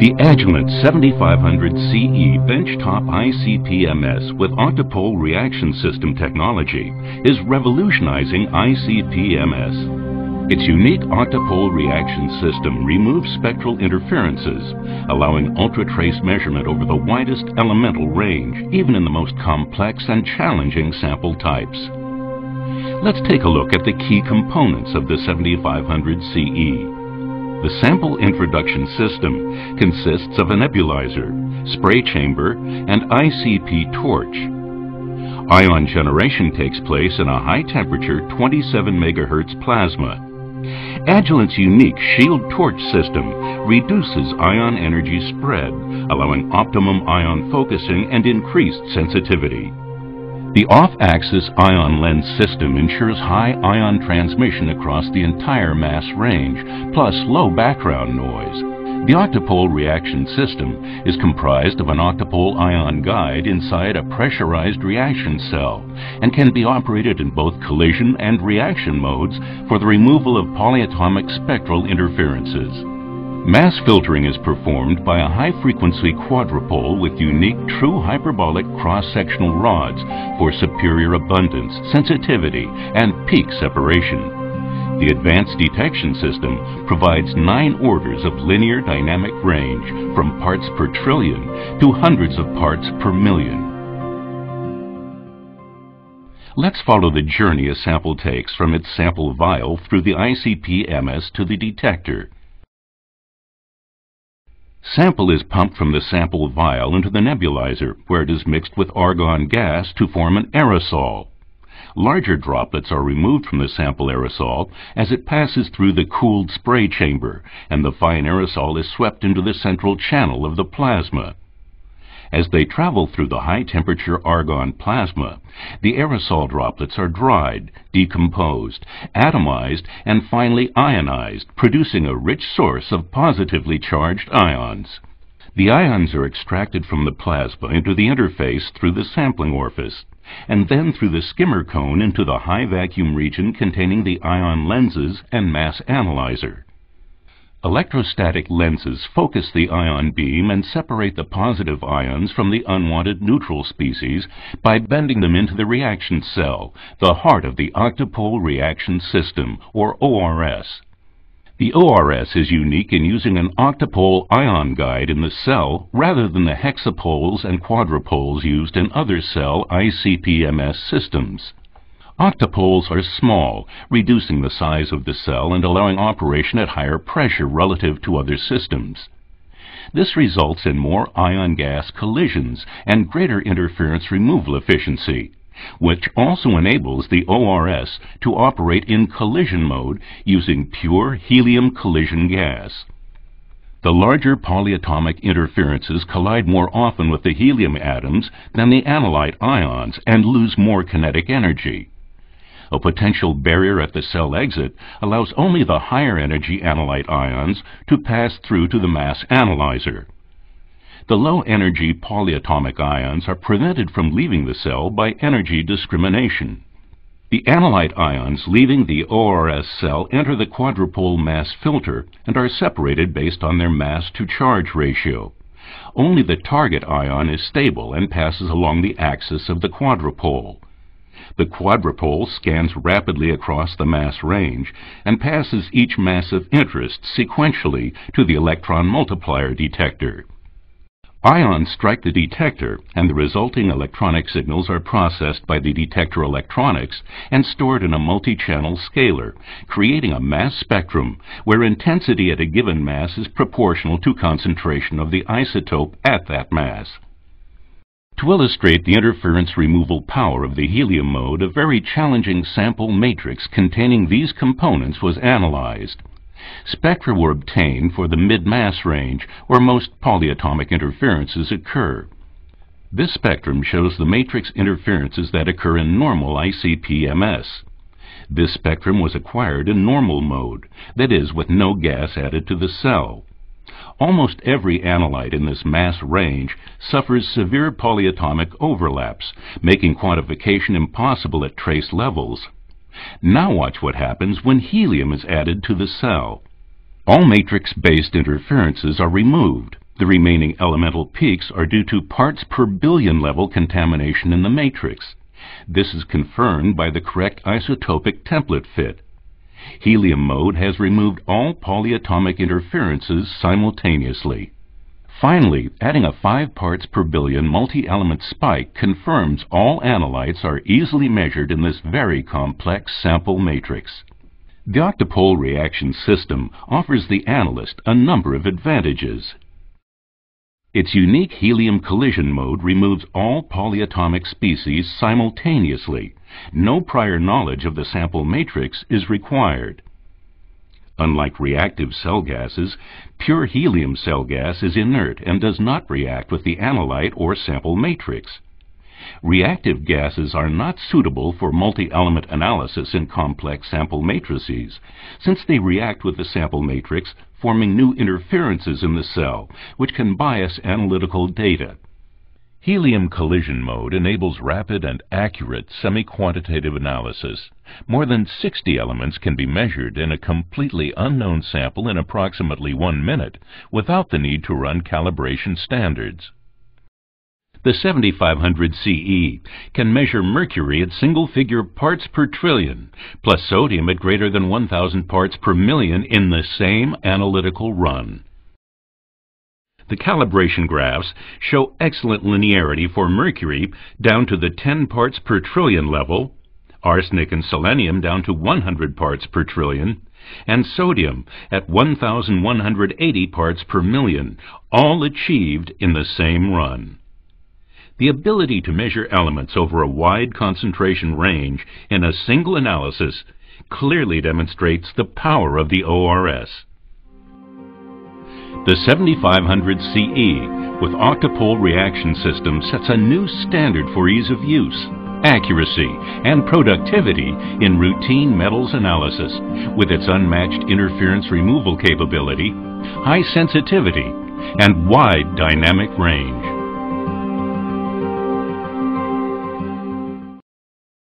The Agilent 7500 CE benchtop ICP MS with octopole reaction system technology is revolutionizing ICP MS. Its unique octopole reaction system removes spectral interferences, allowing ultra-trace measurement over the widest elemental range, even in the most complex and challenging sample types. Let's take a look at the key components of the 7500 CE. The sample introduction system consists of a nebulizer, spray chamber, and ICP torch. Ion generation takes place in a high-temperature 27 MHz plasma. Agilent's unique shield torch system reduces ion energy spread, allowing optimum ion focusing and increased sensitivity. The off-axis ion lens system ensures high ion transmission across the entire mass range, plus low background noise. The octopole reaction system is comprised of an octopole ion guide inside a pressurized reaction cell and can be operated in both collision and reaction modes for the removal of polyatomic spectral interferences. Mass filtering is performed by a high-frequency quadrupole with unique true hyperbolic cross-sectional rods for superior abundance, sensitivity, and peak separation. The advanced detection system provides 9 orders of linear dynamic range from parts per trillion to hundreds of parts per million. Let's follow the journey a sample takes from its sample vial through the ICP MS to the detector. Sample is pumped from the sample vial into the nebulizer, where it is mixed with argon gas to form an aerosol. Larger droplets are removed from the sample aerosol as it passes through the cooled spray chamber, and the fine aerosol is swept into the central channel of the plasma. As they travel through the high-temperature argon plasma, the aerosol droplets are dried, decomposed, atomized, and finally ionized, producing a rich source of positively charged ions. The ions are extracted from the plasma into the interface through the sampling orifice, and then through the skimmer cone into the high-vacuum region containing the ion lenses and mass analyzer. Electrostatic lenses focus the ion beam and separate the positive ions from the unwanted neutral species by bending them into the reaction cell, the heart of the octopole reaction system, or ORS. The ORS is unique in using an octopole ion guide in the cell rather than the hexapoles and quadrupoles used in other cell ICP MS systems. Octopoles are small, reducing the size of the cell and allowing operation at higher pressure relative to other systems. This results in more ion-gas collisions and greater interference removal efficiency, which also enables the ORS to operate in collision mode using pure helium collision gas. The larger polyatomic interferences collide more often with the helium atoms than the analyte ions and lose more kinetic energy. A potential barrier at the cell exit allows only the higher energy analyte ions to pass through to the mass analyzer. The low energy polyatomic ions are prevented from leaving the cell by energy discrimination. The analyte ions leaving the ORS cell enter the quadrupole mass filter and are separated based on their mass to charge ratio. Only the target ion is stable and passes along the axis of the quadrupole. The quadrupole scans rapidly across the mass range and passes each mass of interest sequentially to the electron multiplier detector. Ions strike the detector, and the resulting electronic signals are processed by the detector electronics and stored in a multi-channel scaler, creating a mass spectrum where intensity at a given mass is proportional to concentration of the isotope at that mass. To illustrate the interference removal power of the helium mode, a very challenging sample matrix containing these components was analyzed. Spectra were obtained for the mid-mass range, where most polyatomic interferences occur. This spectrum shows the matrix interferences that occur in normal ICP MS. This spectrum was acquired in normal mode, that is, with no gas added to the cell. Almost every analyte in this mass range suffers severe polyatomic overlaps, making quantification impossible at trace levels. Now watch what happens when helium is added to the cell. All matrix-based interferences are removed. The remaining elemental peaks are due to parts per billion level contamination in the matrix. This is confirmed by the correct isotopic template fit. Helium mode has removed all polyatomic interferences simultaneously. Finally, adding a 5 parts per billion multi-element spike confirms all analytes are easily measured in this very complex sample matrix. The octopole reaction system offers the analyst a number of advantages. Its unique helium collision mode removes all polyatomic species simultaneously. No prior knowledge of the sample matrix is required. Unlike reactive cell gases, pure helium cell gas is inert and does not react with the analyte or sample matrix. Reactive gases are not suitable for multi-element analysis in complex sample matrices, since they react with the sample matrix, forming new interferences in the cell, which can bias analytical data. Helium collision mode enables rapid and accurate semi-quantitative analysis. More than 60 elements can be measured in a completely unknown sample in approximately 1 minute without the need to run calibration standards. The 7500 CE can measure mercury at single-figure parts per trillion, plus sodium at greater than 1,000 parts per million in the same analytical run. The calibration graphs show excellent linearity for mercury down to the 10 parts per trillion level, arsenic and selenium down to 100 parts per trillion, and sodium at 1,180 parts per million, all achieved in the same run. The ability to measure elements over a wide concentration range in a single analysis clearly demonstrates the power of the ORS. The 7500 CE with octopole reaction system sets a new standard for ease of use, accuracy, and productivity in routine metals analysis with its unmatched interference removal capability, high sensitivity, and wide dynamic range.